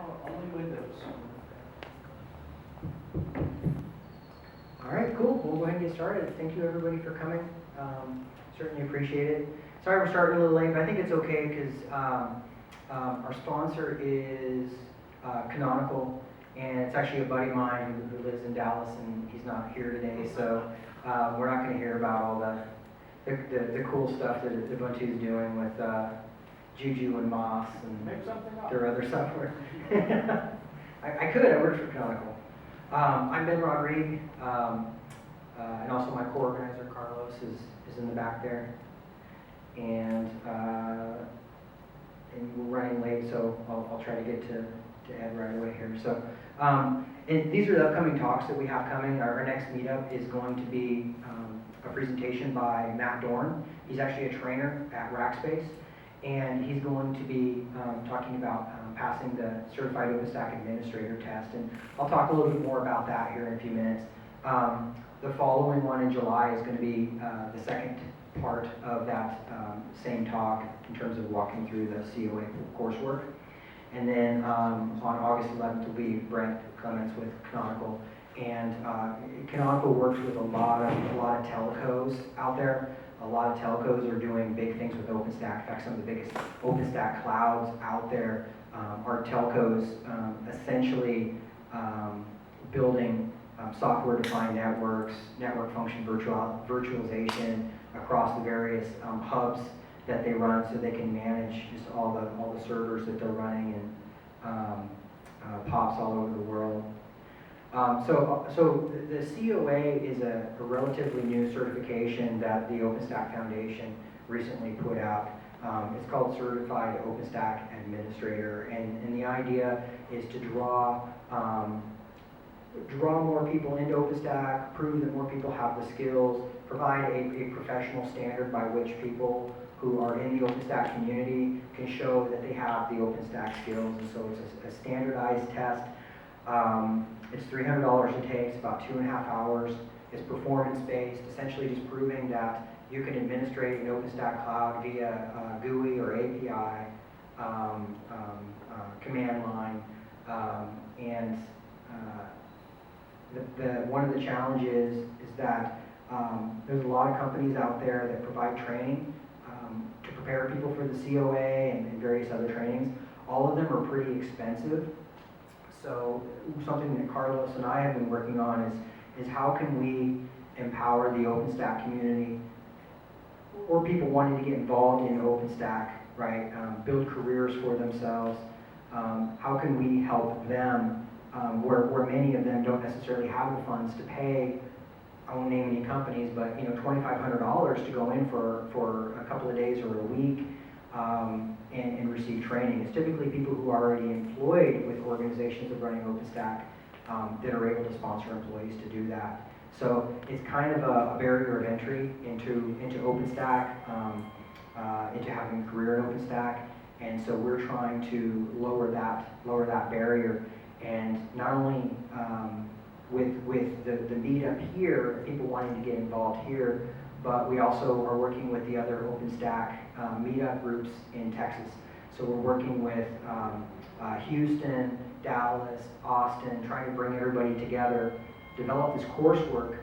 Only Windows. All right, cool. We'll go ahead and get started. Thank you everybody for coming. Certainly appreciate it. Sorry we're starting a little late, but I think it's okay because our sponsor is Canonical, and it's actually a buddy of mine who lives in Dallas, and he's not here today, so we're not going to hear about all the cool stuff that Ubuntu's doing with Juju and Moss and their other software. I could. I work for Canonical. I'm Ben Rodrigue, and also my co-organizer Carlos is in the back there, and we're running late, so I'll try to get to Ed right away here. So, and these are the upcoming talks that we have coming. Our next meetup is going to be a presentation by Matt Dorn. He's actually a trainer at Rackspace, and he's going to be talking about passing the Certified OpenStack Administrator test, and I'll talk a little bit more about that here in a few minutes. The following one in July is going to be the second part of that same talk in terms of walking through the COA coursework. And then on August 11th will be Brent Clements with Canonical. And Canonical works with a lot of telcos out there. A lot of telcos are doing big things with OpenStack. In fact, some of the biggest OpenStack clouds out there are telcos essentially building software-defined networks, network function virtualization across the various hubs that they run, so they can manage just all the servers that they're running and POPs all over the world. So the COA is a relatively new certification that the OpenStack Foundation recently put out. It's called Certified OpenStack Administrator, and the idea is to draw more people into OpenStack, prove that more people have the skills, provide a professional standard by which people who are in the OpenStack community can show that they have the OpenStack skills. And so it's a standardized test. It's $300 to take. It's about 2.5 hours. It's performance-based, essentially just proving that you can administrate an OpenStack cloud via GUI or API, command line, and one of the challenges is that there's a lot of companies out there that provide training to prepare people for the COA and various other trainings. All of them are pretty expensive. So something that Carlos and I have been working on is how can we empower the OpenStack community or people wanting to get involved in OpenStack, right? Build careers for themselves. How can we help them where many of them don't necessarily have the funds to pay? I won't name any companies, but $2,500 to go in for a couple of days or a week and receive training. It's typically people who are already employed with organizations of running OpenStack that are able to sponsor employees to do that. So it's kind of a barrier of entry into OpenStack, into having a career in OpenStack, and so we're trying to lower that barrier. And not only with the meetup here, people wanting to get involved here, but we also are working with the other OpenStack meetup groups in Texas. So we're working with Houston, Dallas, Austin, trying to bring everybody together, develop this coursework,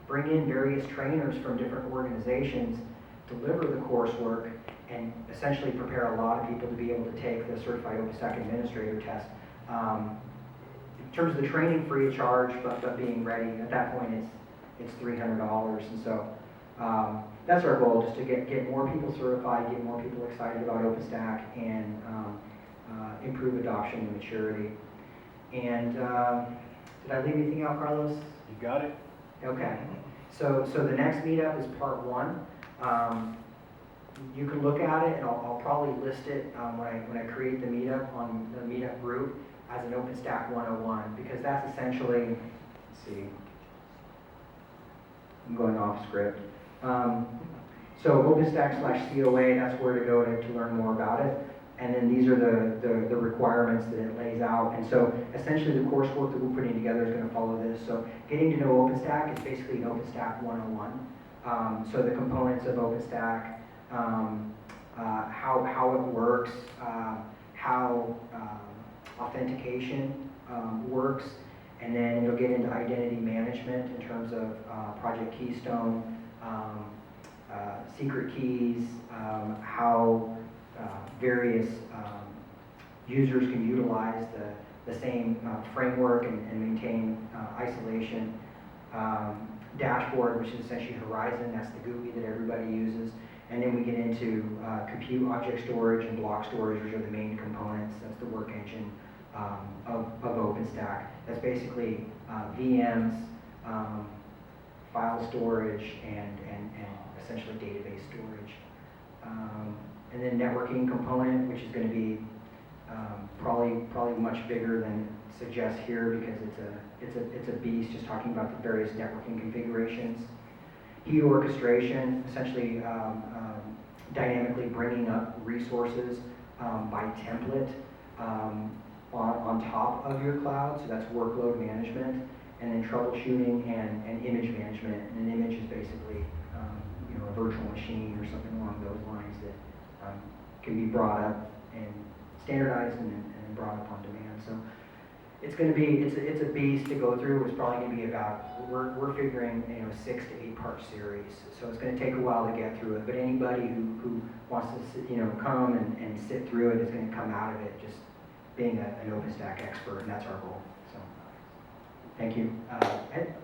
bring in various trainers from different organizations, deliver the coursework, and essentially prepare a lot of people to be able to take the Certified OpenStack Administrator test. In terms of the training, free of charge, but being ready, at that point it's $300. And so that's our goal, just to get more people certified, get more people excited about OpenStack, and improve adoption and maturity. And did I leave anything out, Carlos? You got it. Okay. So the next meetup is part 1. You can look at it, and I'll probably list it when I create the meetup on the meetup group as an OpenStack 101, because that's essentially, let's see, I'm going off script. So OpenStack/COA, that's where to go to learn more about it. And then these are the requirements that it lays out. And so essentially the coursework that we're putting together is going to follow this. So getting to know OpenStack is basically an OpenStack 101. So the components of OpenStack, how it works, how authentication works, and then you'll get into identity management in terms of Project Keystone, secret keys, how various users can utilize the same framework and maintain isolation. Dashboard, which is essentially Horizon, that's the GUI that everybody uses. And then we get into compute object storage and block storage, which are the main components. That's the work engine of OpenStack. That's basically VMs, file storage, and essentially database storage. And then networking component, which is going to be probably much bigger than it suggests here, because it's a beast, just talking about the various networking configurations. Heat orchestration, essentially dynamically bringing up resources by template on top of your cloud, so that's workload management. And then troubleshooting and image management. And an image is basically a virtual machine or something along those lines that can be brought up and standardized and brought up on demand. So it's going to be, it's a beast to go through. It's probably going to be about, we're figuring 6 to 8 part series. So it's going to take a while to get through it. But anybody who wants to come and sit through it is going to come out of it just being an OpenStack expert, and that's our goal. So thank you. Ed?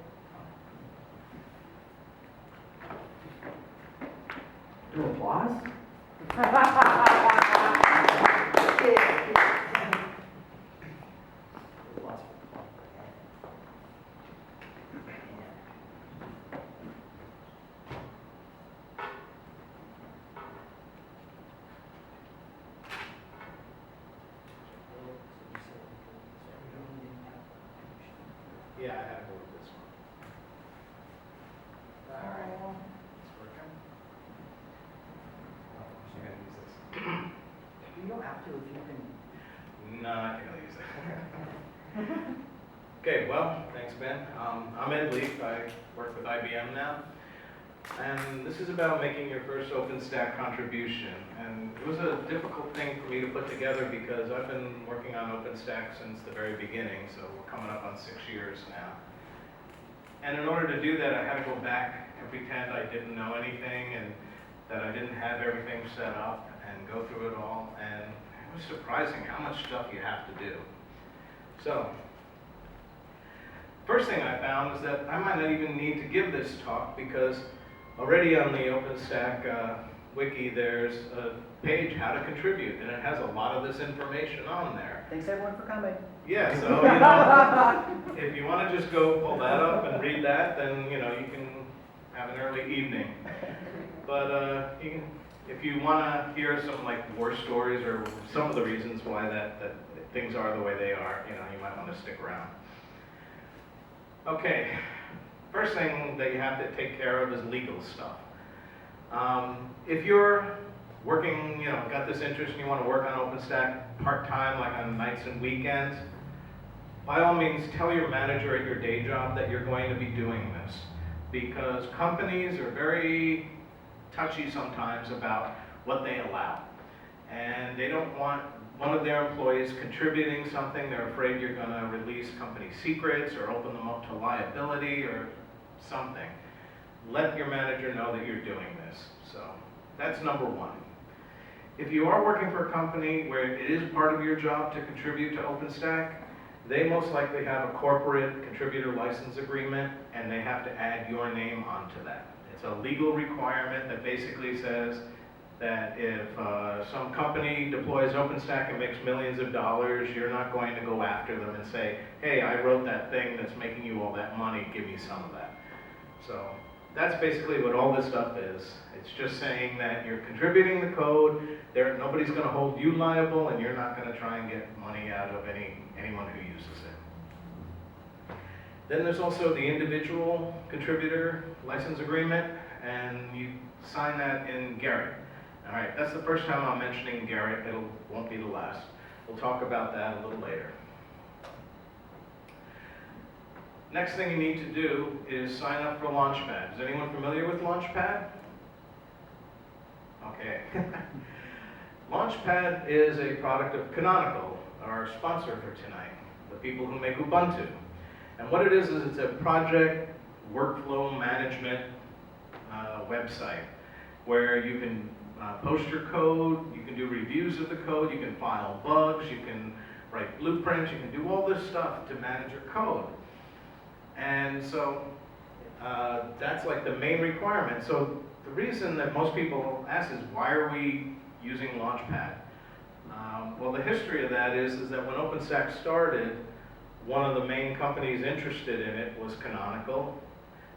Do applause? Yeah, I had to go with this one. All right. It's working. Oh, I'm going to use this. You don't have to if you can. No, I can use it. Okay, well, thanks, Ben. I'm Ed Leafe. I work with IBM now. And this is about making your first OpenStack contribution. And it was a difficult thing for me to put together because I've been working on OpenStack since the very beginning, so we're coming up on 6 years now. And in order to do that, I had to go back and pretend I didn't know anything and that I didn't have everything set up and go through it all. And it was surprising how much stuff you have to do. So, first thing I found is that I might not even need to give this talk because already on the OpenStack wiki, there's a page, how to contribute, and it has a lot of this information on there. Thanks everyone for coming. Yeah, so, if you want to just go pull that up and read that, then, you can have an early evening. But if you want to hear some, war stories or some of the reasons why that things are the way they are, you might want to stick around. Okay. First thing that you have to take care of is legal stuff. If you're working, got this interest and you want to work on OpenStack part-time, like on nights and weekends, by all means tell your manager at your day job that you're going to be doing this. Because companies are very touchy sometimes about what they allow. And they don't want one of their employees contributing something. They're afraid you're going to release company secrets or open them up to liability or something. Let your manager know that you're doing this. So that's number one. If you are working for a company where it is part of your job to contribute to OpenStack, they most likely have a corporate contributor license agreement, and they have to add your name onto that. It's a legal requirement that basically says that if some company deploys OpenStack and makes millions of dollars, you're not going to go after them and say, hey, I wrote that thing that's making you all that money, give me some of that. So that's basically what all this stuff is. It's just saying that you're contributing the code, nobody's going to hold you liable, and you're not going to try and get money out of anyone who uses it. Then there's also the individual contributor license agreement, and you sign that in Garrett. All right, that's the first time I'm mentioning Garrett. It won't be the last. We'll talk about that a little later. Next thing you need to do is sign up for Launchpad. Is anyone familiar with Launchpad? Okay. Launchpad is a product of Canonical, our sponsor for tonight, the people who make Ubuntu. And what it is it's a project workflow management website where you can post your code, you can do reviews of the code, you can file bugs, you can write blueprints, you can do all this stuff to manage your code. And so that's like the main requirement. So the reason that most people ask is, why are we using Launchpad? Well, the history of that is that when OpenStack started, one of the main companies interested in it was Canonical.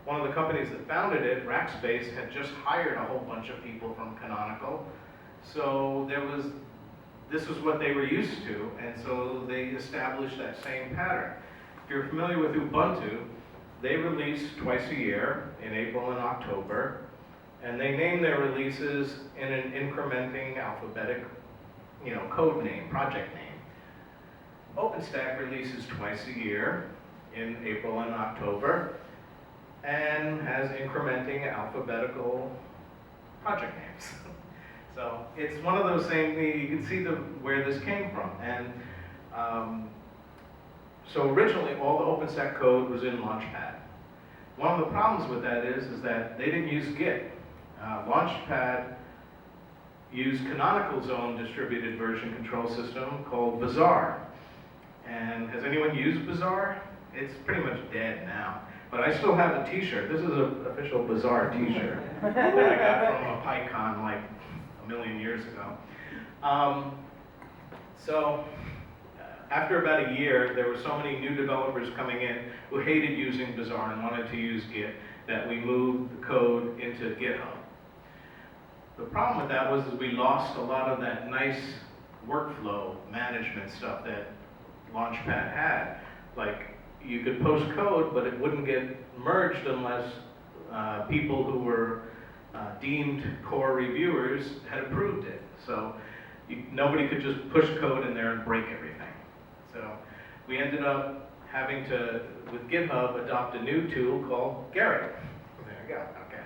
One of the companies that founded it, Rackspace, had just hired a whole bunch of people from Canonical. So this was what they were used to, and so they established that same pattern. If you're familiar with Ubuntu, they release twice a year, in April and October, and they name their releases in an incrementing alphabetic, code name, project name. OpenStack releases twice a year, in April and October, and has incrementing alphabetical project names. So it's one of those things, you can see where this came from. And so originally all the OpenStack code was in Launchpad. One of the problems with that is that they didn't use Git. Launchpad used Canonical's own distributed version control system called Bazaar. And has anyone used Bazaar? It's pretty much dead now. But I still have a t-shirt. This is an official Bazaar t-shirt that I got from a PyCon like a million years ago. So after about a year, there were so many new developers coming in who hated using Bazaar and wanted to use Git that we moved the code into GitHub. The problem with that was we lost a lot of that nice workflow management stuff that Launchpad had. Like, you could post code, but it wouldn't get merged unless people who were deemed core reviewers had approved it. So nobody could just push code in there and break everything. So we ended up having to, with GitHub, adopt a new tool called Garrett. There you go, okay.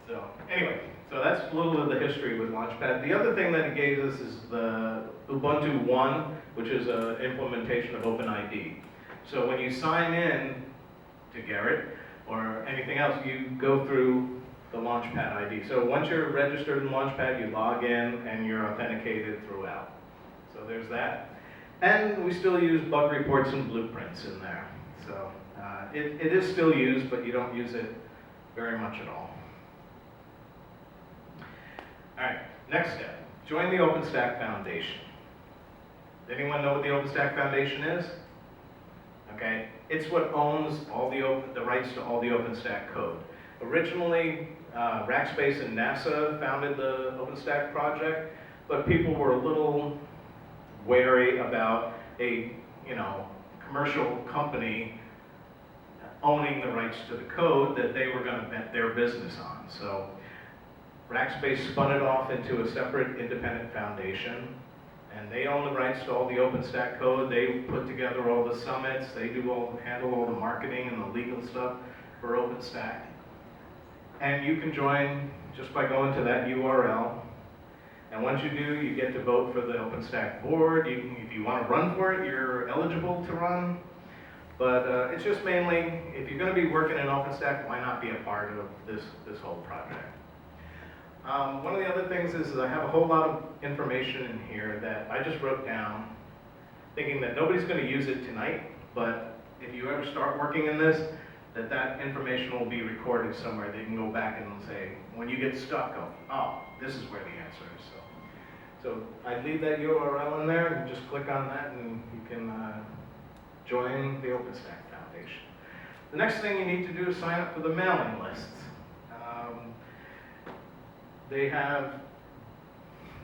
So anyway, so that's a little of the history with Launchpad. The other thing that it gave us is the Ubuntu One, which is an implementation of OpenID. So when you sign in to Garrett or anything else, you go through the Launchpad ID. So once you're registered in Launchpad, you log in and you're authenticated throughout. So there's that. And we still use bug reports and blueprints in there. So it is still used, but you don't use it very much at all. All right, next step. Join the OpenStack Foundation. Does anyone know what the OpenStack Foundation is? Okay, it's what owns all the rights to all the OpenStack code. Originally, Rackspace and NASA founded the OpenStack project, but people were a little wary about a commercial company owning the rights to the code that they were going to bet their business on. So Rackspace spun it off into a separate independent foundation, and they own the rights to all the OpenStack code. They put together all the summits. They handle all the marketing and the legal stuff for OpenStack. And you can join just by going to that URL. And once you do, you get to vote for the OpenStack board. If you want to run for it, you're eligible to run. But it's just mainly, if you're going to be working in OpenStack, why not be a part of this whole project? One of the other things is I have a whole lot of information in here that I just wrote down, thinking that nobody's going to use it tonight, but if you ever start working in this, that information will be recorded somewhere. They can go back and say, when you get stuck, go, oh, this is where the answer is. So I leave that URL in there, and just click on that, and you can join the OpenStack Foundation. The next thing you need to do is sign up for the mailing lists. They have,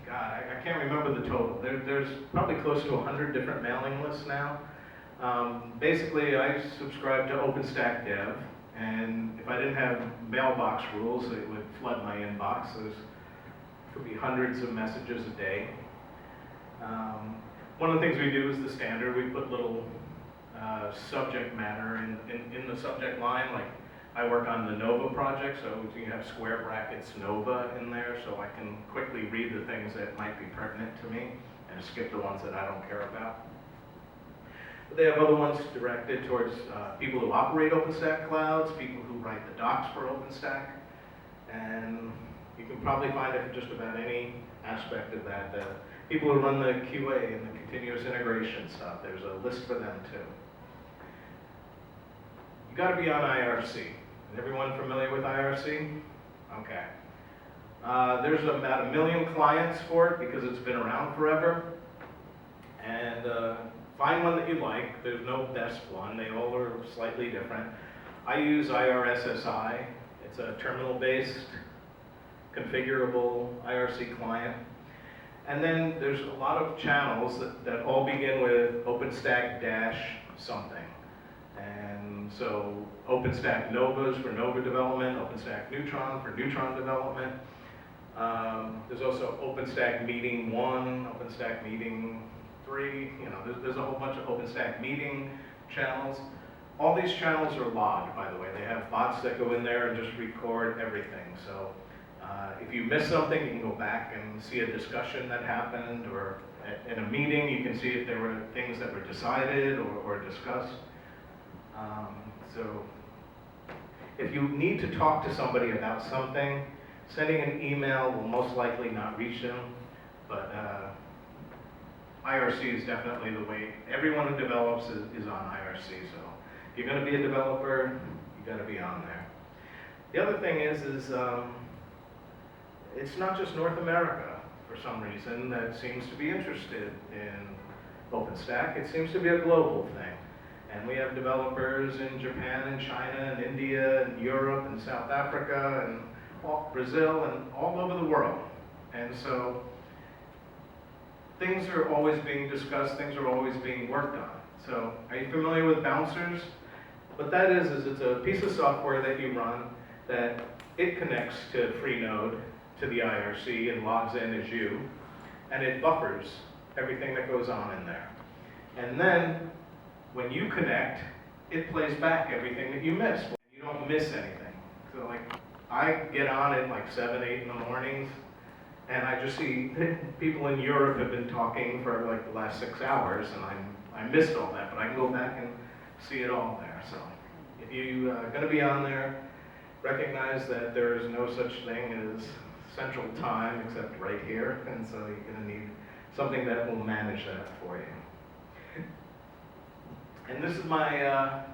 God, I can't remember the total. There's probably close to 100 different mailing lists now. Basically, I subscribe to OpenStack Dev, and if I didn't have mailbox rules, it would flood my inbox. Could be hundreds of messages a day. One of the things we do is the standard. We put little subject matter in the subject line. Like, I work on the Nova project, so you have square brackets Nova in there, so I can quickly read the things that might be pertinent to me and skip the ones that I don't care about. But they have other ones directed towards people who operate OpenStack clouds, people who write the docs for OpenStack, and you can probably find it for just about any aspect of that. The people who run the QA and the continuous integration stuff, there's a list for them too. You got to be on IRC. Is everyone familiar with IRC? Okay. There's about 1 million clients for it because it's been around forever. And find one that you like. There's no best one. They all are slightly different. I use IRSSI. It's a terminal-based, configurable IRC client. And then there's a lot of channels that all begin with OpenStack dash something. And so OpenStack Novas for Nova development, OpenStack Neutron for Neutron development. There's also OpenStack Meeting 1, OpenStack Meeting 3. You know, there's a whole bunch of OpenStack meeting channels. All these channels are logged, by the way. They have bots that go in there and just record everything. So if you miss something, you can go back and see a discussion that happened, or in a meeting, you can see if there were things that were decided or discussed. So if you need to talk to somebody about something, sending an email will most likely not reach them, but IRC is definitely the way. Everyone who develops is on IRC, so if you're going to be a developer, you got to be on there. The other thing is it's not just North America, for some reason, that seems to be interested in OpenStack. It seems to be a global thing. And we have developers in Japan and China and India and Europe and South Africa and Brazil and all over the world. And so things are always being discussed, things are always being worked on. So are you familiar with bouncers? What that is it's a piece of software that you run that it connects to Freenode, to the IRC, and logs in as you, and it buffers everything that goes on in there. And then when you connect, it plays back everything that you missed. You don't miss anything. So like, I get on at like 7, 8 in the mornings, and I just see people in Europe have been talking for like the last 6 hours, and I missed all that, but I can go back and see it all there. So if you're going to be on there, recognize that there is no such thing as central time except right here, and so you're going to need something that will manage that for you. And this is my a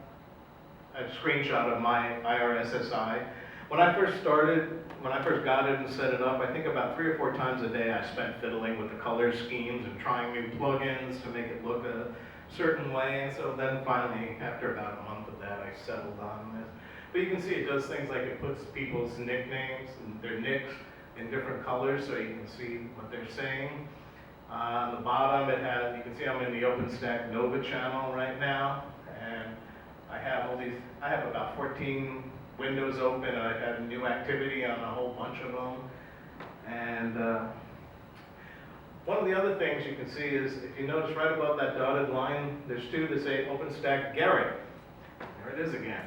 screenshot of my IRSSI. When I first got it and set it up, I think about 3 or 4 times a day I spent fiddling with the color schemes and trying new plugins to make it look a certain way. And so then finally, after about a month of that, I settled on this. But you can see it does things like it puts people's nicknames and their nicks in different colors so you can see what they're saying. On the bottom, it has, you can see I'm in the OpenStack Nova channel right now, and I have about 14 windows open, and I've had new activity on a whole bunch of them. And one of the other things you can see is, if you notice right above that dotted line, there's 2 that say OpenStack Garrett. There it is again.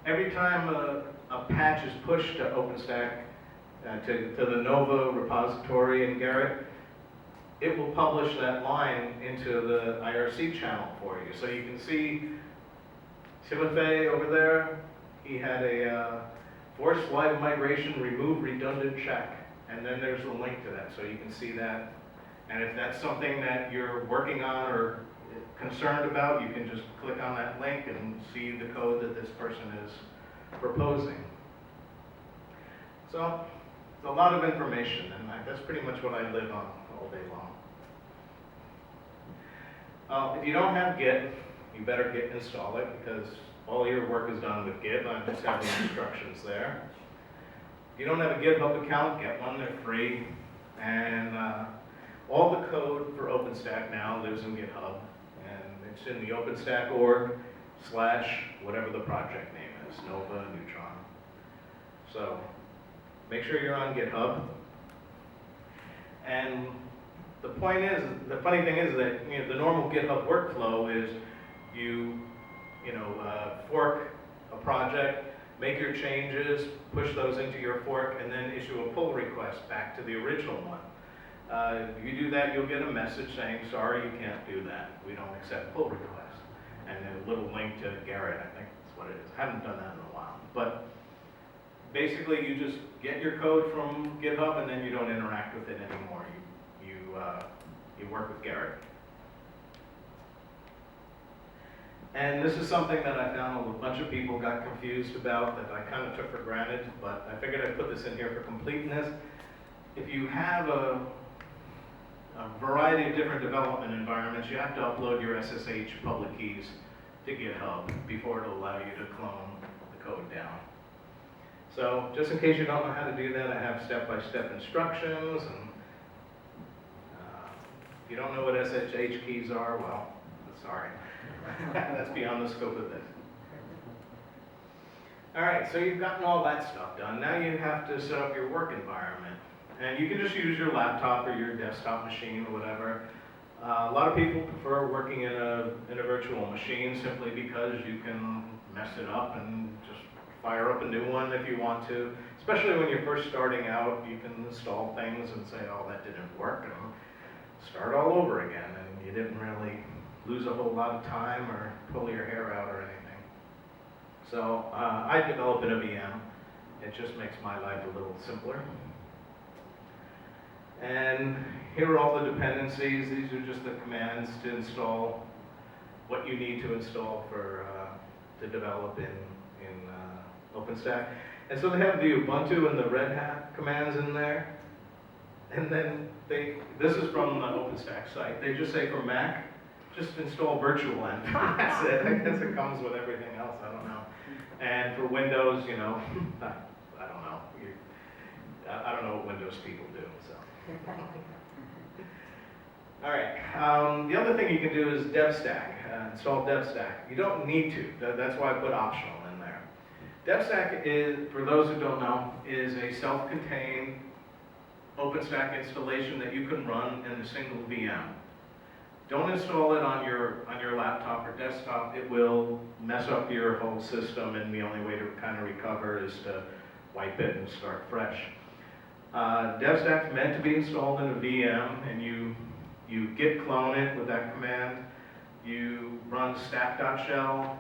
Every time a patch is pushed to OpenStack, to the Nova repository in Garrett, it will publish that line into the IRC channel for you. So you can see Timothy over there, he had a force live migration, remove redundant check. And then there's a link to that, so you can see that. And if that's something that you're working on or concerned about, you can just click on that link and see the code that this person is proposing. So it's a lot of information, and that's pretty much what I live on all day long. If you don't have Git, you better Git install it, because all your work is done with Git. I just have the instructions there. If you don't have a GitHub account, get one. They're free. And all the code for OpenStack now lives in GitHub. And it's in the OpenStack org / whatever the project name is, Nova, Neutron. So make sure you're on GitHub. And the point is, the funny thing is that the normal GitHub workflow is you fork a project, make your changes, push those into your fork, and then issue a pull request back to the original one. If you do that, you'll get a message saying, sorry, you can't do that. We don't accept pull requests. And a little link to Garrett, I think that's what it is. I haven't done that in a while. But basically, you just get your code from GitHub, and then you don't interact with it anymore. You work with Garrett. And this is something that I found a bunch of people got confused about that I kind of took for granted, but I figured I'd put this in here for completeness. If you have a variety of different development environments, you have to upload your SSH public keys to GitHub before it'll allow you to clone the code down. So just in case you don't know how to do that, I have step-by-step instructions. And if you don't know what SSH keys are, well, sorry. That's beyond the scope of this. All right, so you've gotten all that stuff done. Now you have to set up your work environment. And you can just use your laptop or your desktop machine or whatever. A lot of people prefer working in a virtual machine simply because you can mess it up and just fire up a new one if you want to. Especially when you're first starting out, you can install things and say, oh, that didn't work, and start all over again. And you didn't really lose a whole lot of time or pull your hair out or anything. So I develop in a VM. It just makes my life a little simpler. And here are all the dependencies. These are just the commands to install what you need to install for to develop in OpenStack. And so they have the Ubuntu and the Red Hat commands in there. And then this is from the OpenStack site. They just say for Mac, just install virtualenv. That's it. I guess it comes with everything else. I don't know. And for Windows, you know, I don't know. I don't know what Windows people do. So. All right. The other thing you can do is DevStack. Install DevStack. You don't need to. That's why I put optional in there. DevStack is, for those who don't know, is a self-contained OpenStack installation that you can run in a single VM. Don't install it on your laptop or desktop. It will mess up your whole system, and the only way to kind of recover is to wipe it and start fresh. DevStack is meant to be installed in a VM, and you git clone it with that command. You run stack.shell,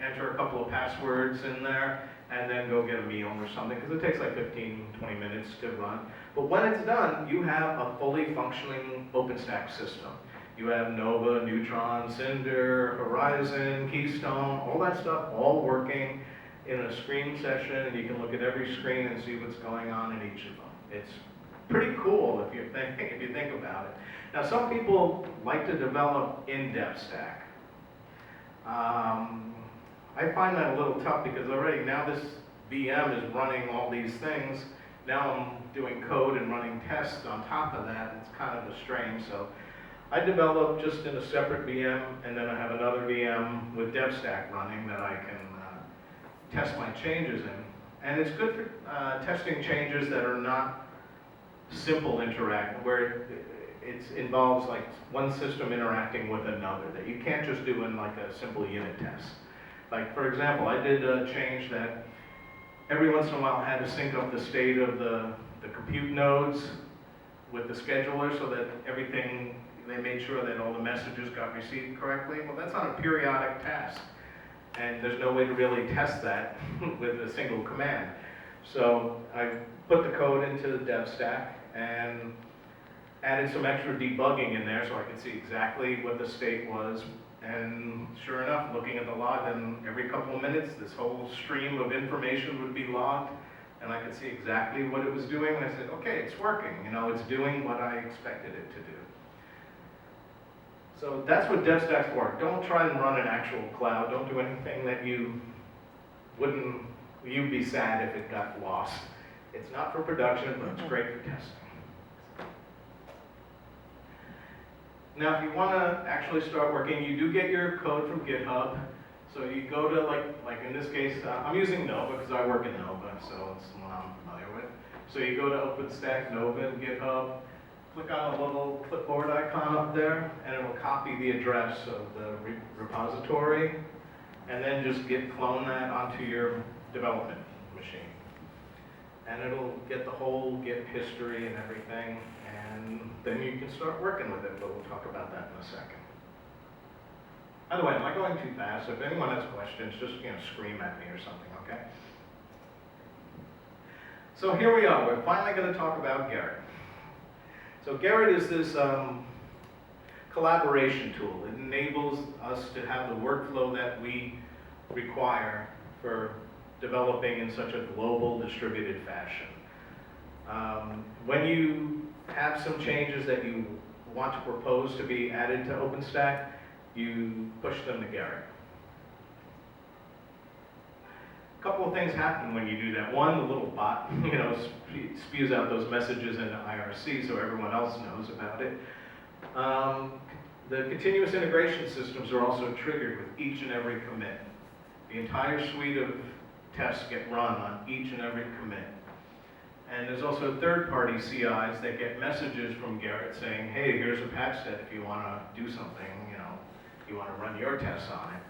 enter a couple of passwords in there, and then go get a meal or something, because it takes like 15, 20 minutes to run. But when it's done, you have a fully functioning OpenStack system. You have Nova, Neutron, Cinder, Horizon, Keystone, all that stuff, all working in a screen session, and you can look at every screen and see what's going on in each of them. It's pretty cool if you think about it. Now, some people like to develop in DevStack. I find that a little tough because already now this VM is running all these things. Now I'm doing code and running tests on top of that. It's kind of a strain. So I develop just in a separate VM, and then I have another VM with DevStack running that I can test my changes in. And it's good for testing changes that are not simple interact, where it involves like one system interacting with another, that you can't just do in like a simple unit test. Like, for example, I did a change that every once in a while I had to sync up the state of the compute nodes with the scheduler so that they made sure that all the messages got received correctly. Well, that's on a periodic task, and there's no way to really test that with a single command. So I put the code into the DevStack and added some extra debugging in there so I could see exactly what the state was. And sure enough, looking at the log, then every couple of minutes, this whole stream of information would be logged, and I could see exactly what it was doing. And I said, okay, it's working. You know, it's doing what I expected it to do. So that's what DevStack's for. Don't try and run an actual cloud. Don't do anything that you'd be sad if it got lost. It's not for production, but it's great for testing. Now, if you want to actually start working, you do get your code from GitHub. So you go to, like in this case, I'm using Nova because I work in Nova, so it's the one I'm familiar with. So you go to OpenStack, Nova, and GitHub, click on the little clipboard icon up there, and it will copy the address of the repository, and then just git clone that onto your development machine. and it'll get the whole Git history and everything, and then you can start working with it, but we'll talk about that in a second. By the way, am I going too fast? If anyone has questions, just scream at me or something, okay? So here we are. We're finally going to talk about Gerrit. So Gerrit is this collaboration tool. It enables us to have the workflow that we require for developing in such a global, distributed fashion. When you have some changes that you want to propose to be added to OpenStack, you push them to Gerrit. A couple of things happen when you do that. One, the little bot, spews out those messages into IRC so everyone else knows about it. The continuous integration systems are also triggered with each and every commit. The entire suite of tests get run on each and every commit. And there's also third-party CIs that get messages from Gerrit saying, hey, here's a patch set if you want to do something, you want to run your tests on it.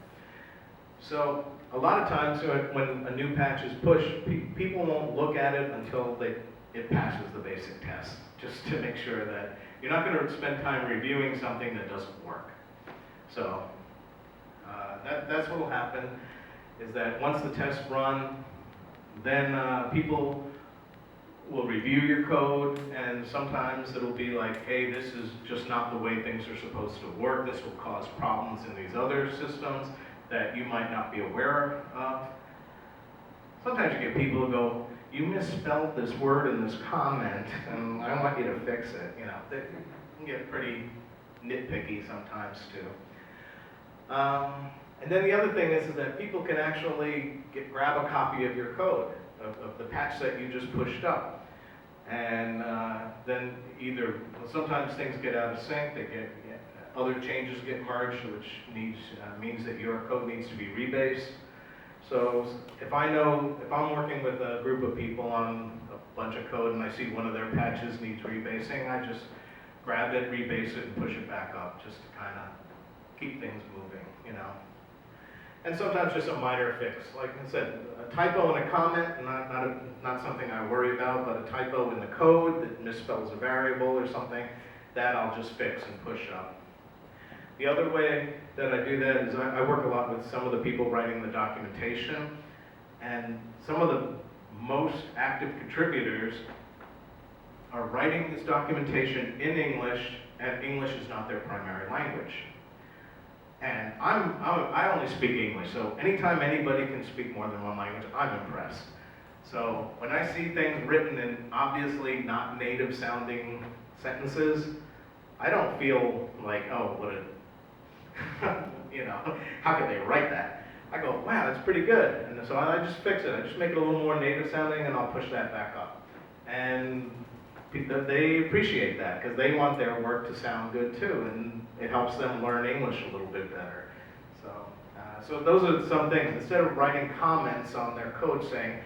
So a lot of times when a new patch is pushed, people won't look at it until it passes the basic test, just to make sure that you're not going to spend time reviewing something that doesn't work. So that's what will happen, is that once the tests run, then people will review your code, and sometimes it'll be like, hey, this is just not the way things are supposed to work. This will cause problems in these other systems that you might not be aware of. Sometimes you get people who go, you misspelled this word in this comment, and I want you to fix it. They can get pretty nitpicky sometimes too. And then the other thing is that people can actually grab a copy of your code, of the patch that you just pushed up. And then sometimes things get out of sync, other changes get merged, which means that your code needs to be rebased. So if I'm working with a group of people on a bunch of code and I see one of their patches needs rebasing, I just grab it, rebase it, and push it back up, just to kind of keep things moving, And sometimes just a minor fix. Like I said, a typo in a comment, not something I worry about, but a typo in the code that misspells a variable or something, that I'll just fix and push up. The other way that I do that is I work a lot with some of the people writing the documentation, and some of the most active contributors are writing this documentation in English, and English is not their primary language. And I only speak English, so anytime anybody can speak more than one language, I'm impressed. So when I see things written in obviously not native sounding sentences, I don't feel like, oh, what a, how could they write that? I go, wow, that's pretty good. And so I just fix it. I just make it a little more native sounding, and I'll push that back up. And they appreciate that because they want their work to sound good too, and it helps them learn English a little bit better. So those are some things. Instead of writing comments on their code saying,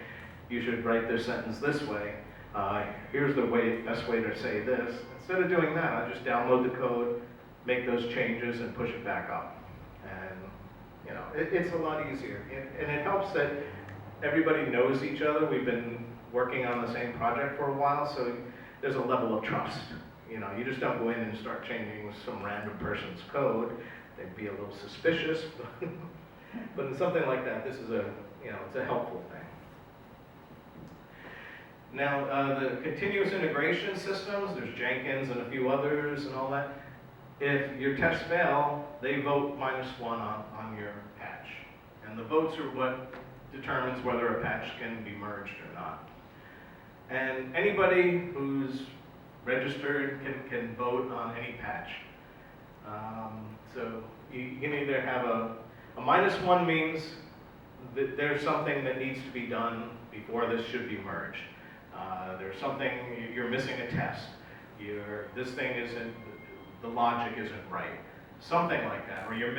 you should write this sentence this way, here's the best way to say this. Instead of doing that, I just download the code, make those changes, and push it back up. And it's a lot easier. And it helps that everybody knows each other. We've been working on the same project for a while, so there's a level of trust. You just don't go in and start changing some random person's code. They'd be a little suspicious, but in something like that, this is it's a helpful thing. Now, the continuous integration systems, there's Jenkins and a few others and all that. If your tests fail, they vote -1 on your patch. And the votes are what determines whether a patch can be merged or not. And anybody who's registered can vote on any patch. So you can either have a -1 means that there's something that needs to be done before this should be merged. There's something, you're missing a test. This thing isn't, the logic isn't right. Something like that, or you're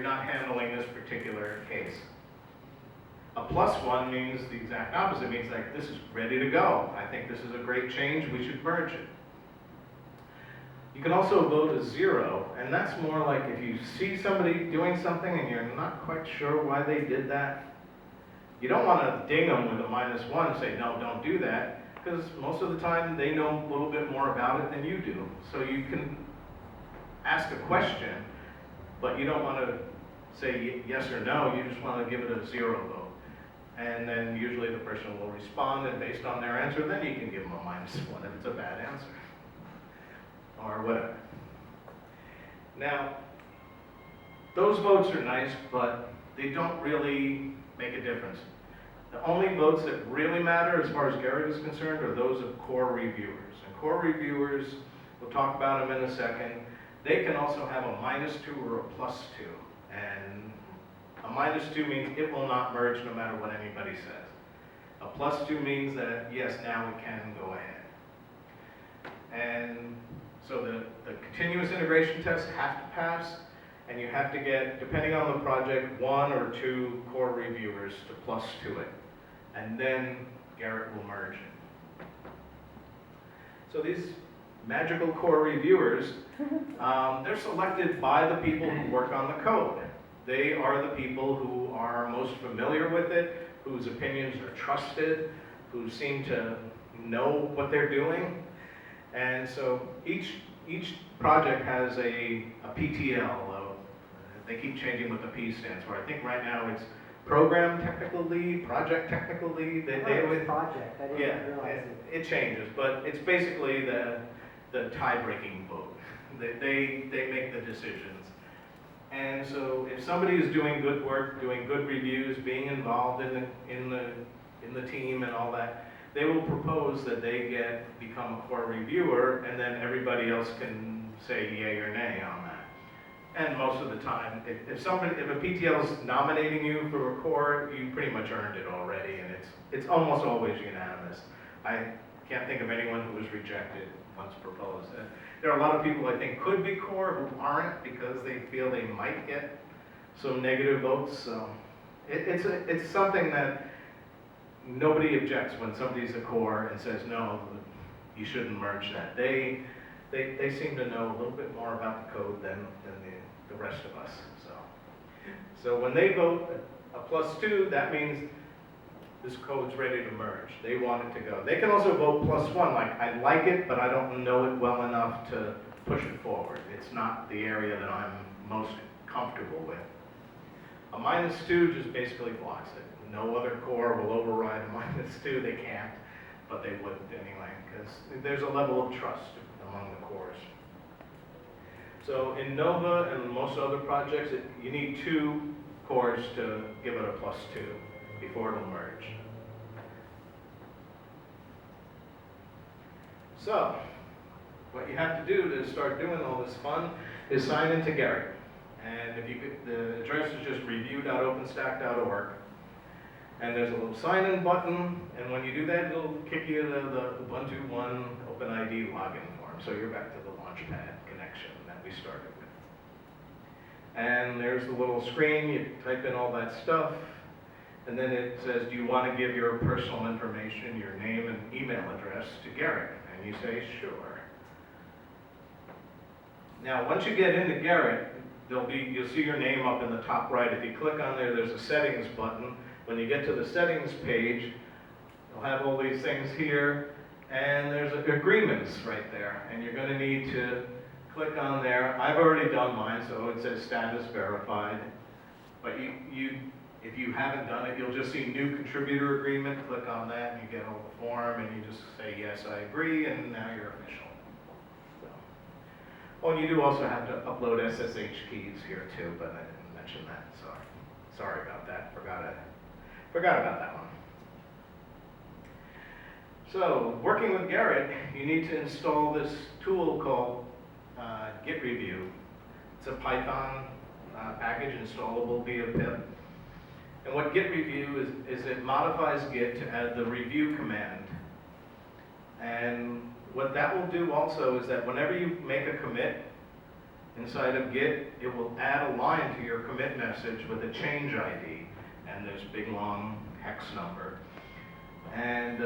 not handling this particular case. A +1 means the exact opposite, means like, this is ready to go. I think this is a great change, we should merge it. You can also vote a 0, and that's more like if you see somebody doing something and you're not quite sure why they did that, You don't want to ding them with a -1, say, no, don't do that, because most of the time they know a little bit more about it than you do. So you can ask a question, but you don't want to say yes or no, you just want to give it a 0 vote. And then usually the person will respond, and based on their answer, then you can give them a -1 if it's a bad answer, or whatever. Now, those votes are nice, but they don't really make a difference. The only votes that really matter as far as Garrett is concerned are those of core reviewers. And core reviewers, we'll talk about them in a second, they can also have a -2 or a +2. And a -2 means it will not merge no matter what anybody says. A +2 means that, yes, now we can go ahead. And so the continuous integration tests have to pass, and you have to get, depending on the project, 1 or 2 core reviewers to +2 it. And then Garrett will merge it. So these magical core reviewers, they're selected by the people who work on the code. They are the people who are most familiar with it, whose opinions are trusted, who seem to know what they're doing. And so each project has a PTL. They keep changing what the P stands for. I think right now it's Program Technical Lead, Project Technical Lead. Project, I didn't realize it. It changes, but it's basically the tie-breaking vote. They make the decisions. And so if somebody is doing good work, doing good reviews, being involved in the team and all that, they will propose that they become a core reviewer, and then everybody else can say yay or nay on that. And most of the time, if a PTL is nominating you for a core, you pretty much earned it already, and it's almost always unanimous. I can't think of anyone who was rejected once proposed. There are a lot of people I think could be core who aren't because they feel they might get some negative votes. So it's something that nobody objects when somebody's a core and says, no, you shouldn't merge that. They seem to know a little bit more about the code than the rest of us. So when they vote a +2, that means this code's ready to merge. They want it to go. They can also vote +1, like I like it, but I don't know it well enough to push it forward. It's not the area that I'm most comfortable with. A -2 just basically blocks it. No other core will override a -2. They can't, but they wouldn't anyway, because there's a level of trust among the cores. So in Nova and most other projects, you need 2 cores to give it a +2 before it'll merge. So, what you have to do to start doing all this fun is sign into Garrett. And the address is just review.openstack.org. And there's a little sign-in button, and when you do that, it'll kick you the Ubuntu One OpenID login form. So you're back to the Launchpad connection that we started with. And there's the little screen, you type in all that stuff, and then it says, do you want to give your personal information, your name and email address to Garrett? And you say, sure. Now, once you get into Garrett, you'll see your name up in the top right. If you click on there, there's a settings button. When you get to the settings page, you'll have all these things here, and there's agreements right there. And you're going to need to click on there. I've already done mine, so it says status verified. But if you haven't done it, you'll just see new contributor agreement. Click on that, and you get all the form, and you just say, yes, I agree, and now you're official. So. Oh, and you do also have to upload SSH keys here too, but I didn't mention that. Sorry about that. Forgot about that one. So, working with Garrett, you need to install this tool called Git Review. It's a Python package installable via pip. And what Git Review is it modifies Git to add the review command. And what that will do also is that whenever you make a commit inside of Git, it will add a line to your commit message with a change ID and this big long hex number. And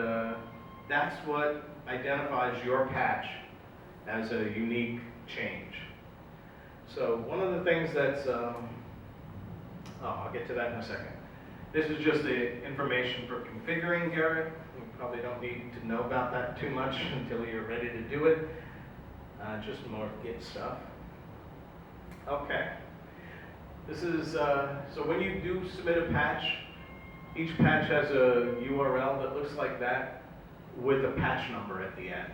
that's what identifies your patch as a unique change. So one of the things that's, I'll get to that in a second. This is just the information for configuring Garrett. You probably don't need to know about that too much until you're ready to do it. Just more Git stuff. Okay. This is, so when you do submit a patch, each patch has a URL that looks like that with a patch number at the end.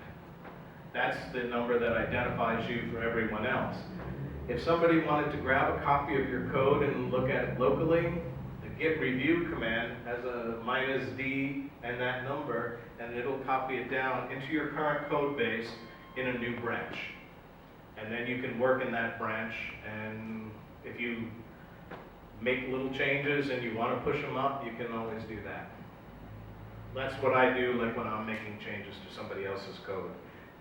That's the number that identifies you for everyone else. If somebody wanted to grab a copy of your code and look at it locally, the git review command has a -d and that number, and it'll copy it down into your current code base in a new branch. And then you can work in that branch, and if you make little changes and you want to push them up, you can always do that. That's what I do, like when I'm making changes to somebody else's code,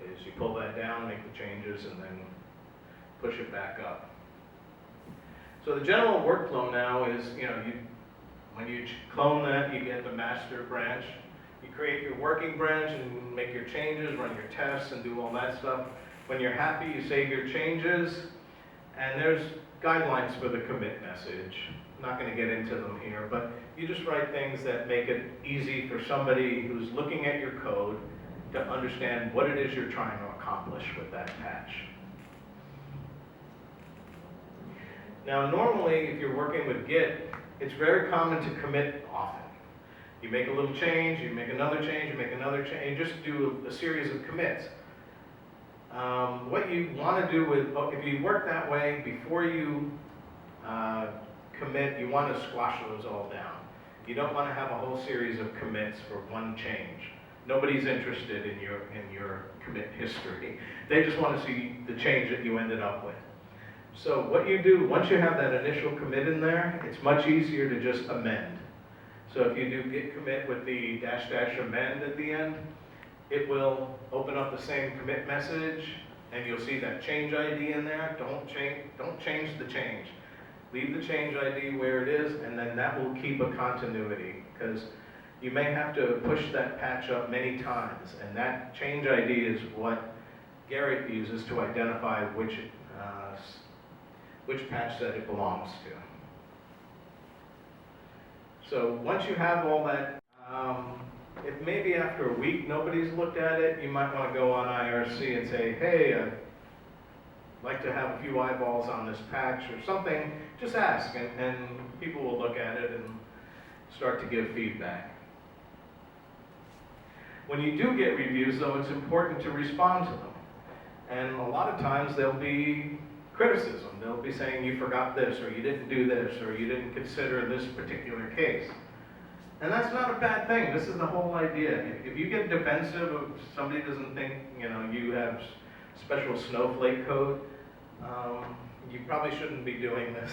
is you pull that down, make the changes, and then push it back up. So the general workflow now is, when you clone that, you get the master branch. You create your working branch and make your changes, run your tests, and do all that stuff. When you're happy, you save your changes, and there's guidelines for the commit message. I'm not going to get into them here, but you just write things that make it easy for somebody who's looking at your code to understand what it is you're trying to accomplish with that patch. Now, normally, if you're working with Git, it's very common to commit often. You make a little change, you make another change, you make another change, you just do a series of commits. What you want to do with, if you work that way, before you commit, you want to squash those all down. You don't want to have a whole series of commits for one change. Nobody's interested in your commit history. They just want to see the change that you ended up with. So what you do, once you have that initial commit in there, it's much easier to just amend. So if you do git commit with the -- amend at the end, it will open up the same commit message, and you'll see that change ID in there. Don't change the change. Leave the change ID where it is, and then that will keep a continuity, because you may have to push that patch up many times, and that change ID is what Garrett uses to identify which patch set it belongs to. So once you have all that, if maybe after a week nobody's looked at it, you might want to go on IRC and say, hey, I'd like to have a few eyeballs on this patch or something. Just ask, and people will look at it and start to give feedback. When you do get reviews, though, it's important to respond to them. And a lot of times there'll be criticism. They'll be saying you forgot this, or you didn't do this, or you didn't consider this particular case. And that's not a bad thing. This is the whole idea. If you get defensive, if somebody doesn't think you have special snowflake code, you probably shouldn't be doing this.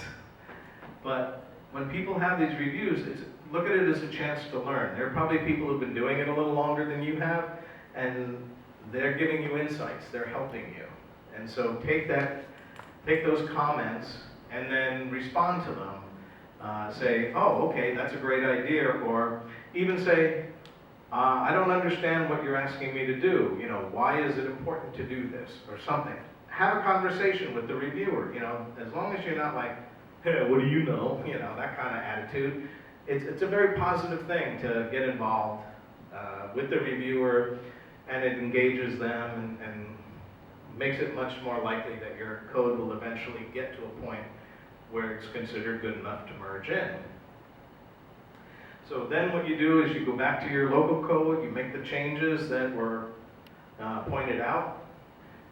But when people have these reviews, look at it as a chance to learn. There are probably people who've been doing it a little longer than you have, and they're giving you insights. They're helping you. And so take those comments and then respond to them. Say, oh, okay, that's a great idea, or even say, I don't understand what you're asking me to do. Why is it important to do this, or something. Have a conversation with the reviewer. As long as you're not like, hey, what do you know? That kind of attitude. It's a very positive thing to get involved with the reviewer, and it engages them and makes it much more likely that your code will eventually get to a point where it's considered good enough to merge in. So then what you do is you go back to your local code, you make the changes that were pointed out,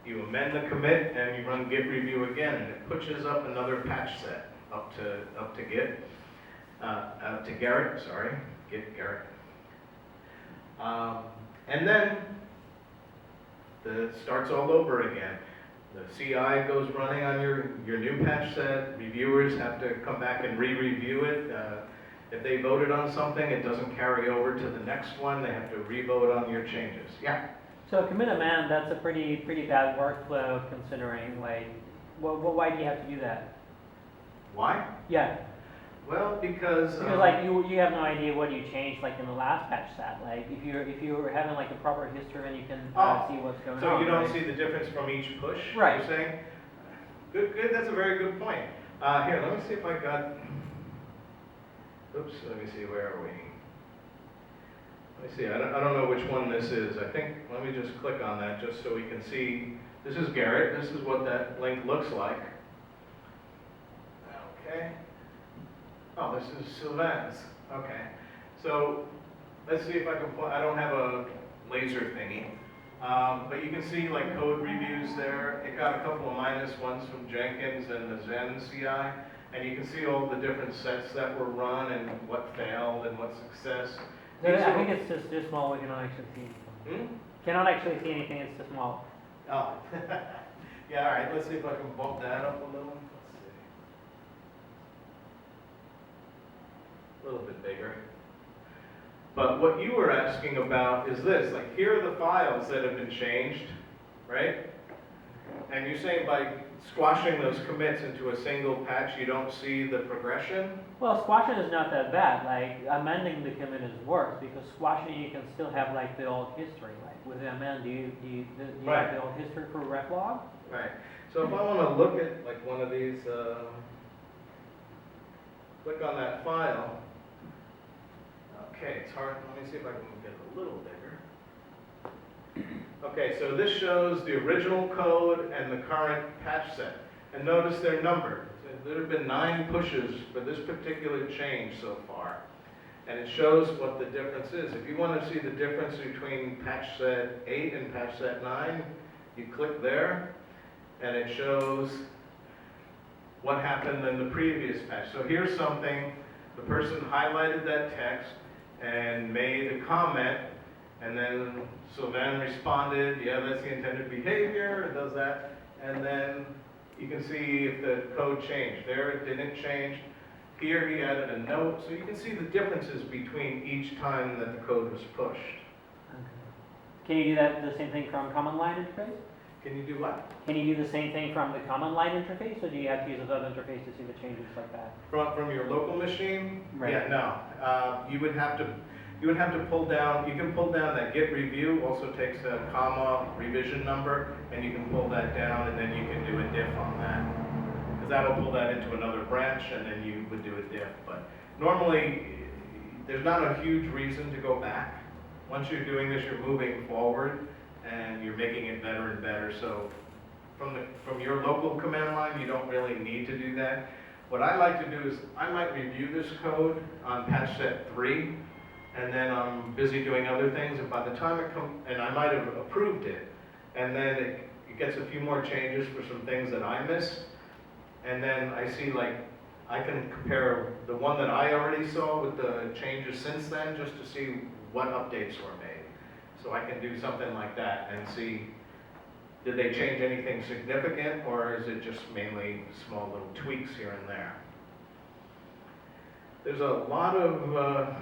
you amend the commit, and you run git review again, and it pushes up another patch set up to Garrett, git Garrett. And then it starts all over again. The CI goes running on your new patch set. Reviewers have to come back and re-review it. If they voted on something, it doesn't carry over to the next one. They have to re-vote on your changes. Yeah? So commit amend, that's a pretty bad workflow considering, why do you have to do that? Why? Yeah. Well, because you have no idea what you changed in the last patch set. If you're having a proper history, and you can see what's going on. So you don't right? see the difference from each push? Right. You're saying? Good. That's a very good point. Here, let me see if I got oops, let me see, where are we? Let me see, I don't know which one this is. I think, let me just click on that just so we can see. This is Garrett, this is what that link looks like. Okay. Oh, this is Sylvain's. Okay. So, let's see if I can, I don't have a laser thingy. But you can see like code reviews there. It got a couple of minus ones from Jenkins and the Zen CI. And you can see all the different sets that were run and what failed and what success. I think it's just too small, we cannot actually see anything. Cannot actually see anything, it's too small. Oh. Yeah, all right, let's see if I can bump that up a little. Let's see. A little bit bigger. But what you were asking about is this, like here are the files that have been changed, right? And you're saying by squashing those commits into a single patch, you don't see the progression? Well, squashing is not that bad, like amending the commit is worse, because squashing you can still have like the old history, like with the amend, do you Right. have the old history for reflog? Right. So if I want to look at like one of these, click on that file. Okay, it's hard. Let me see if I can get it a little bigger. Okay, so this shows the original code and the current patch set. And notice they're numbered. There have been 9 pushes for this particular change so far. And it shows what the difference is. If you want to see the difference between patch set 8 and patch set 9, you click there, and it shows what happened in the previous patch. So here's something, the person highlighted that text and made a comment, and then Sylvain responded, yeah, that's the intended behavior, it does that, and then you can see if the code changed. There it didn't change. Here he added a note, so you can see the differences between each time that the code was pushed. Okay. Can you do that, the same thing from command line interface? Can you do what? Can you do the same thing from the command line interface, or do you have to use a web interface to see the changes like that? From your local machine? Right. Yeah, no. You would have to pull down, you can pull down that git review, also takes a comma revision number, and you can pull that down, and then you can do a diff on that. Because that'll pull that into another branch, and then you would do a diff. But normally, there's not a huge reason to go back. Once you're doing this, you're moving forward, and you're making it better and better. So from your local command line, you don't really need to do that. What I like to do is, I might review this code on patch set 3, and then I'm busy doing other things, and by the time it comes, and I might have approved it, and then it gets a few more changes for some things that I missed, and then I see like, I can compare the one that I already saw with the changes since then, just to see what updates were made. So I can do something like that and see, did they change anything significant, or is it just mainly small little tweaks here and there? There's a lot of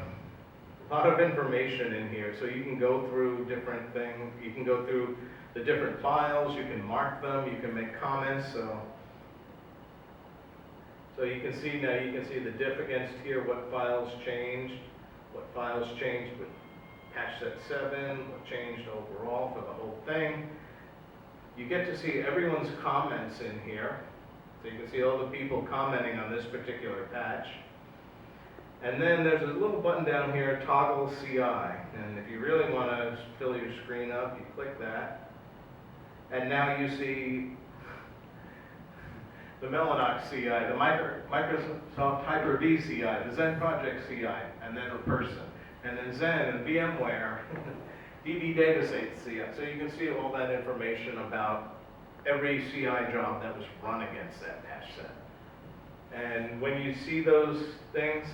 information in here, so you can go through different things. You can go through the different files, you can mark them, you can make comments. So you can see now, you can see the diff against here, what files changed with patch set 7, what changed overall for the whole thing. You get to see everyone's comments in here. So you can see all the people commenting on this particular patch. And then there's a little button down here, toggle CI. And if you really want to fill your screen up, you click that. And now you see the Mellanox CI, the Microsoft Hyper-V CI, the Zen Project CI, and then a person. And then Zen and VMware, DB Datasets CI. So you can see all that information about every CI job that was run against that patch set. And when you see those things,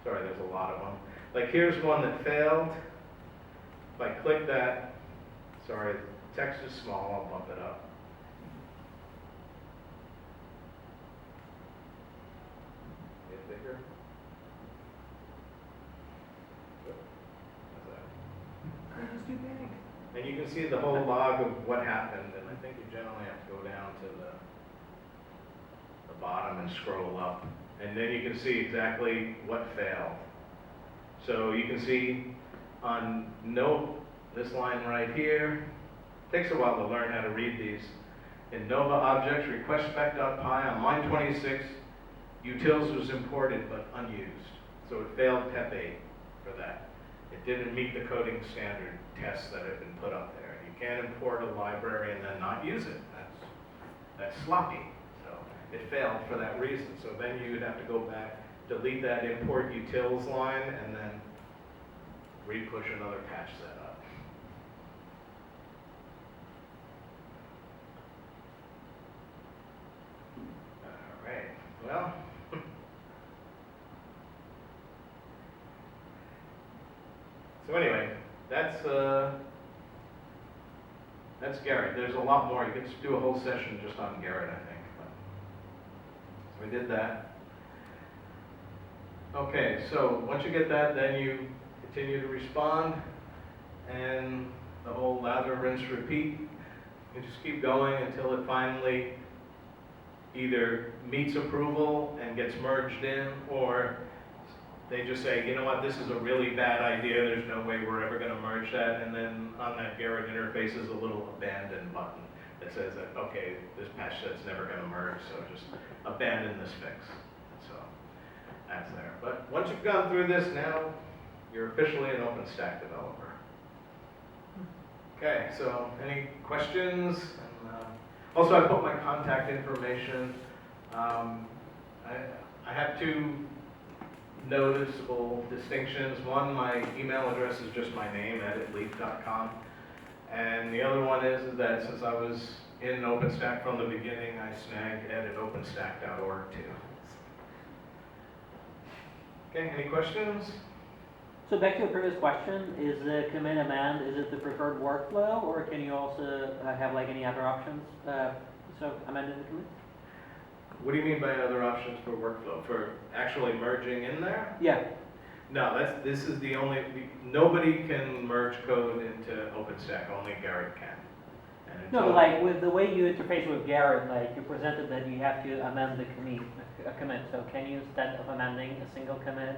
sorry, there's a lot of them. Like here's one that failed. If I click that, sorry, the text is small, I'll bump it up. Get bigger. It's too big. And you can see the whole log of what happened, and I think you generally have to go down to the bottom and scroll up. And then you can see exactly what failed. So you can see on note, this line right here, takes a while to learn how to read these. In Nova objects, request spec.py on line 26, utils was imported but unused. So it failed PEP 8 for that. It didn't meet the coding standard tests that have been put up there. You can't import a library and then not use it. That's sloppy. So it failed for that reason. So then you'd have to go back, delete that import utils line, and then re-push another patch setup. All right. Well. So anyway, that's Garrett. There's a lot more. You could just do a whole session just on Garrett, I think. So we did that. Okay, so once you get that, then you continue to respond, and the whole lather, rinse, repeat. You just keep going until it finally either meets approval and gets merged in, or they just say, you know what, this is a really bad idea, there's no way we're ever going to merge that, and then on that Garrett interface is a little abandon button that says that, okay, this patch set's never going to merge, so just abandon this fix. So that's there. But once you've gone through this, now you're officially an OpenStack developer. Okay, so any questions? And, also, I put my contact information. I have two noticeable distinctions. One, my email address is just my name, edleafe.com. And the other one is that since I was in OpenStack from the beginning, I snagged ed@openstack.org too. Okay, any questions? So back to your previous question, is the commit amend, is it the preferred workflow, or can you also have like any other options? So amending the commit? What do you mean by other options for workflow? For actually merging in there? Yeah. No, this is the only, nobody can merge code into OpenStack, only Garrett can. And No, but like with the way you interface with Garrett, like you presented that you have to amend the commit. So can you, instead of amending a single commit,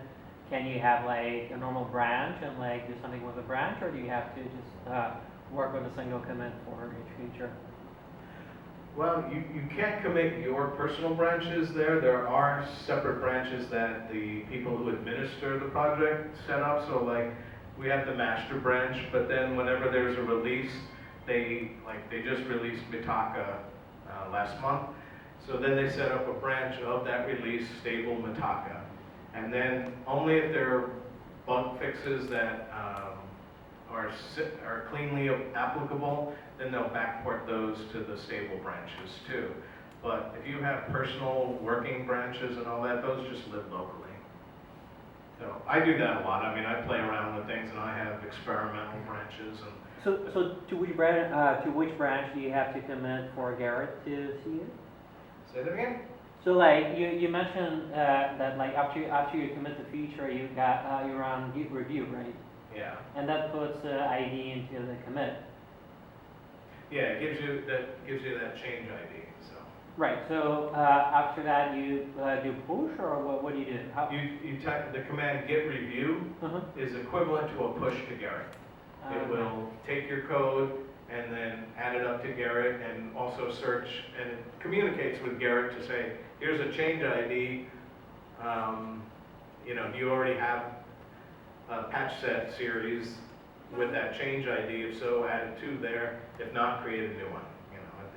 can you have like a normal branch and like do something with a branch, or do you have to just work with a single commit for each feature? Well, you can't commit your personal branches there. There are separate branches that the people who administer the project set up. So like we have the master branch, but then whenever there's a release, they just released Mitaka last month. So then they set up a branch of that release, stable Mitaka. And then only if there are bug fixes that are cleanly applicable, then they'll backport those to the stable branches too. But if you have personal working branches and all that, those just live locally. So I do that a lot. I mean, I play around with things and I have experimental branches. And So to which branch do you have to commit for Garrett to see it? say that again? So like you mentioned that like after you commit the feature, you run Git review, right? Yeah. And that puts ID into the commit. Yeah, it gives you that change ID. So Right. So after that, you do push, or what do you do? How? you type the command git review is equivalent to a push to Garrett. It will take your code and then add it up to Garrett and also search, and it communicates with Garrett to say, here's a change ID. Do you already have a patch set series with that change ID? If so, add it to there. If not, create a new one.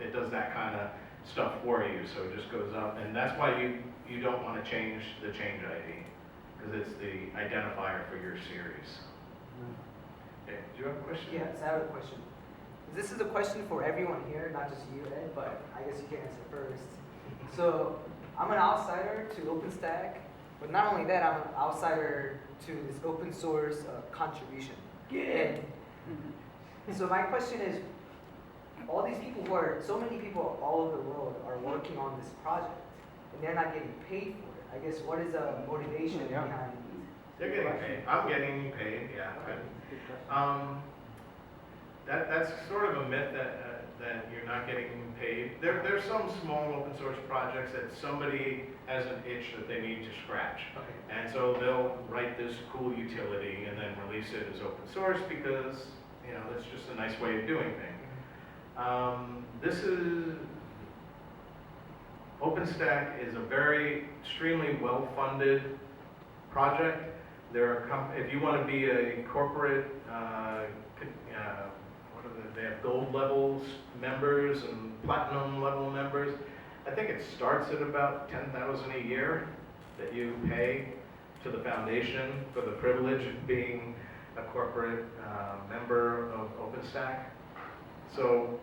It does that kind of stuff for you. So it just goes up, and that's why you don't want to change the change ID, because it's the identifier for your series. Okay, do you have a question? Yes, I have a question. This is a question for everyone here, not just you, Ed, but I guess you can answer first. So, I'm an outsider to OpenStack, but not only that, I'm an outsider to this open source contribution. Yeah. So my question is, all these people so many people all over the world are working on this project, and they're not getting paid for it. I guess what is the motivation behind They're getting paid. I'm getting paid, yeah. That's sort of a myth that you're not getting paid. There's some small open source projects that somebody has an itch that they need to scratch. Okay. And so they'll write this cool utility and then release it as open source because, that's just a nice way of doing things. This is, OpenStack is a very extremely well-funded project. If you want to be a corporate, they have gold levels members and platinum level members. I think it starts at about $10,000 a year that you pay to the foundation for the privilege of being a corporate member of OpenStack. So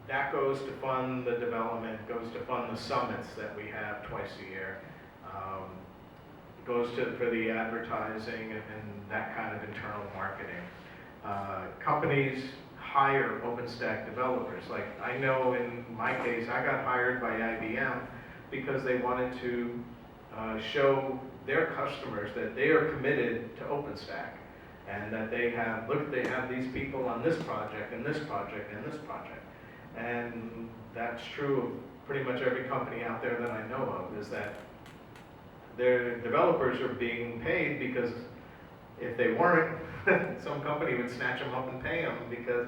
that goes to fund the development, goes to fund the summits that we have twice a year. It goes for the advertising and that kind of internal marketing. Companies hire OpenStack developers. Like I know in my case, I got hired by IBM because they wanted to show their customers that they are committed to OpenStack and that they have these people on this project and this project and this project. And that's true of pretty much every company out there that I know of, is that their developers are being paid because if they weren't, some company would snatch them up and pay them, because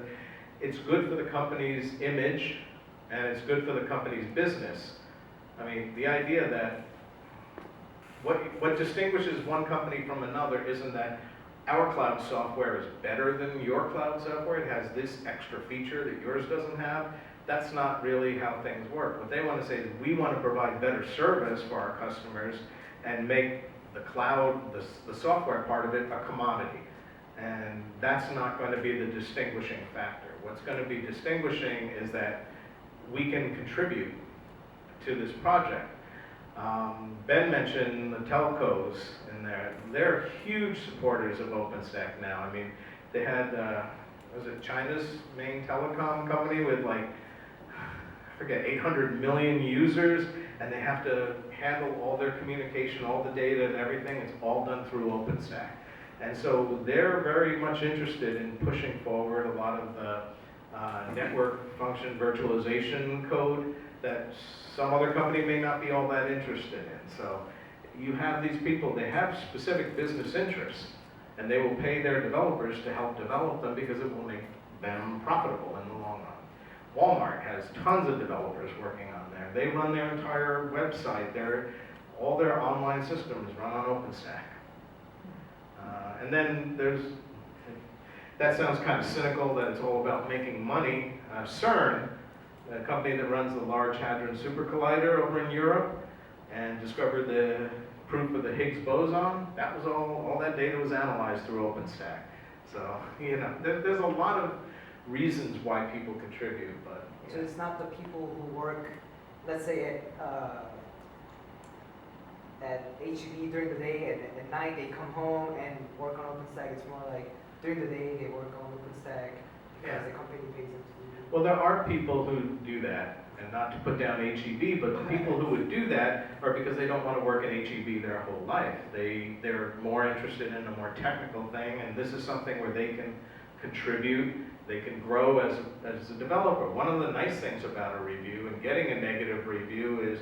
it's good for the company's image and it's good for the company's business. I mean, the idea that what distinguishes one company from another isn't that our cloud software is better than your cloud software, it has this extra feature that yours doesn't have. That's not really how things work. What they want to say is we want to provide better service for our customers and make the cloud, the software part of it, a commodity. And that's not going to be the distinguishing factor. What's going to be distinguishing is that we can contribute to this project. Ben mentioned the telcos in there. They're huge supporters of OpenStack now. I mean, they had, was it China's main telecom company with like, I forget, 800 million users, and they have to handle all their communication, all the data and everything. It's all done through OpenStack. And so they're very much interested in pushing forward a lot of the network function virtualization code that some other company may not be all that interested in. So you have these people, they have specific business interests, and they will pay their developers to help develop them because it will make them profitable in the long run. Walmart has tons of developers working on there. They run their entire website. All their online systems run on OpenStack. And then that sounds kind of cynical that it's all about making money. CERN, a company that runs the Large Hadron Super Collider over in Europe and discovered the proof of the Higgs boson, that was all that data was analyzed through OpenStack. So, you know, there's a lot of reasons why people contribute, but. So it's not the people who work, let's say at HEB during the day, and at night they come home and work on OpenStack. It's more like during the day they work on OpenStack because the company pays them to do it. Well, there are people who do that, and not to put down HEB, but the people who would do that are because they don't want to work at HEB their whole life. They're more interested in a more technical thing, and this is something where they can contribute, they can grow as a developer. One of the nice things about a review and getting a negative review is,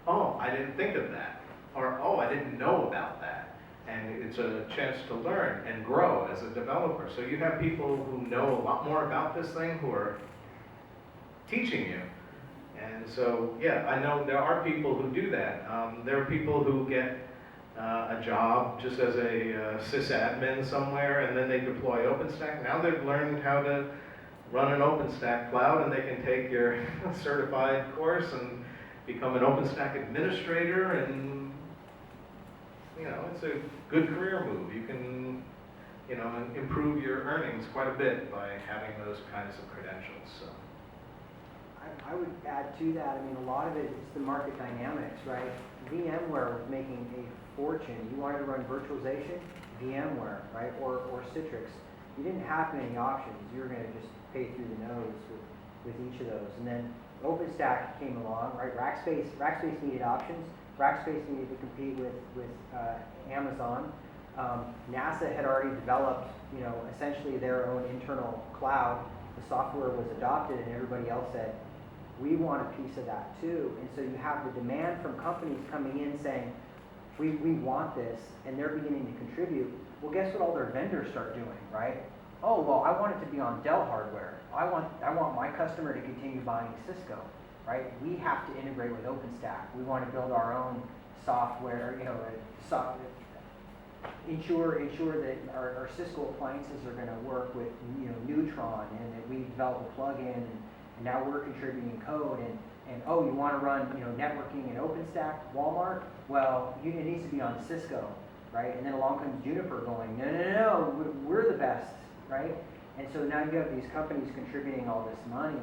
oh, I didn't think of that, or oh, I didn't know about that. And it's a chance to learn and grow as a developer. So you have people who know a lot more about this thing who are teaching you. And so, yeah, I know there are people who do that. There are people who get a job just as a sysadmin somewhere, and then they deploy OpenStack. Now they've learned how to run an OpenStack cloud, and they can take your certified course and become an OpenStack administrator, and you know, it's a good career move. You can, you know, improve your earnings quite a bit by having those kinds of credentials. So. I would add to that, I mean, a lot of it is the market dynamics, right? VMware was making a fortune. You wanted to run virtualization, VMware, right? Or Citrix. You didn't have many options. You were going to just pay through the nose with each of those. And then OpenStack came along, right? Rackspace needed options. Rackspace needed to compete with Amazon. NASA had already developed, you know, essentially their own internal cloud. The software was adopted, and everybody else said, we want a piece of that too. And so you have the demand from companies coming in saying, we want this, and they're beginning to contribute. Well, guess what all their vendors start doing, right? Oh, well, I want it to be on Dell hardware. I want my customer to continue buying Cisco, right? We have to integrate with OpenStack. We want to build our own software, ensure that our Cisco appliances are going to work with, Neutron, and that we develop a plugin, and now we're contributing code, and oh, you want to run, networking in OpenStack, Walmart? Well, it needs to be on Cisco, right? And then along comes Juniper going, no, we're the best, right? And so now you have these companies contributing all this money,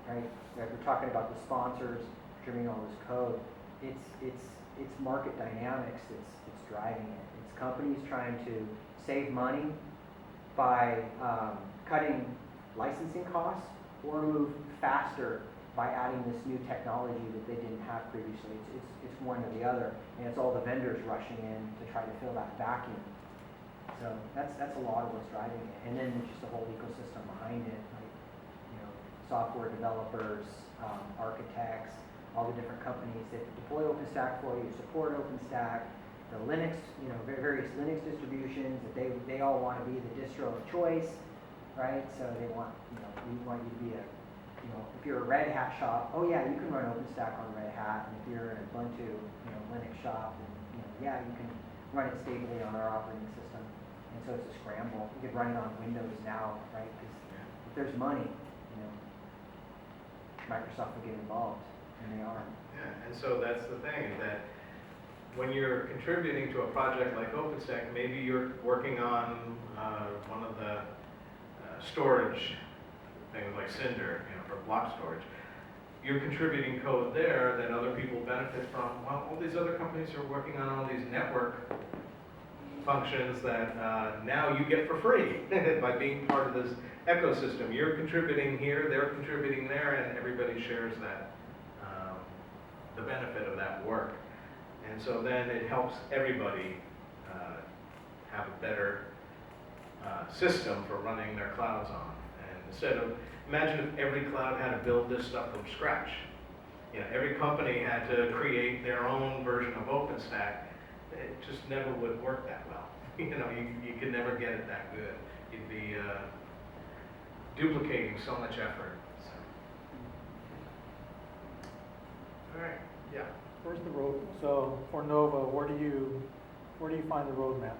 right? Like we're talking about the sponsors contributing all this code. It's market dynamics that's driving it. It's companies trying to save money by cutting licensing costs or move faster by adding this new technology that they didn't have previously. It's one or the other, and it's all the vendors rushing in to try to fill that vacuum. So that's a lot of what's driving it. And then it's just the whole ecosystem behind it, like, software developers, architects, all the different companies that deploy OpenStack for you, support OpenStack, the Linux, various Linux distributions, that they all want to be the distro of choice, right? So they want, we want you to be if you're a Red Hat shop, oh yeah, you can run OpenStack on Red Hat, and if you're an Ubuntu, Linux shop, then, yeah, you can run it stably on our operating system. And so it's a scramble. You could run it on Windows now, right? Because if there's money, Microsoft will get involved, and they are. Yeah, and so that's the thing, is that when you're contributing to a project like OpenStack, maybe you're working on one of the storage things like Cinder, for block storage. You're contributing code there that other people benefit from. Well, all these other companies are working on all these network functions that now you get for free by being part of this ecosystem. You're contributing here, they're contributing there, and everybody shares that, the benefit of that work. And so then it helps everybody have a better system for running their clouds on. And instead of, imagine if every cloud had to build this stuff from scratch. Every company had to create their own version of OpenStack. It just never would work that well. You could never get it that good. You'd be duplicating so much effort. So. All right, yeah. Where's the road? So for Nova, where do you find the roadmap?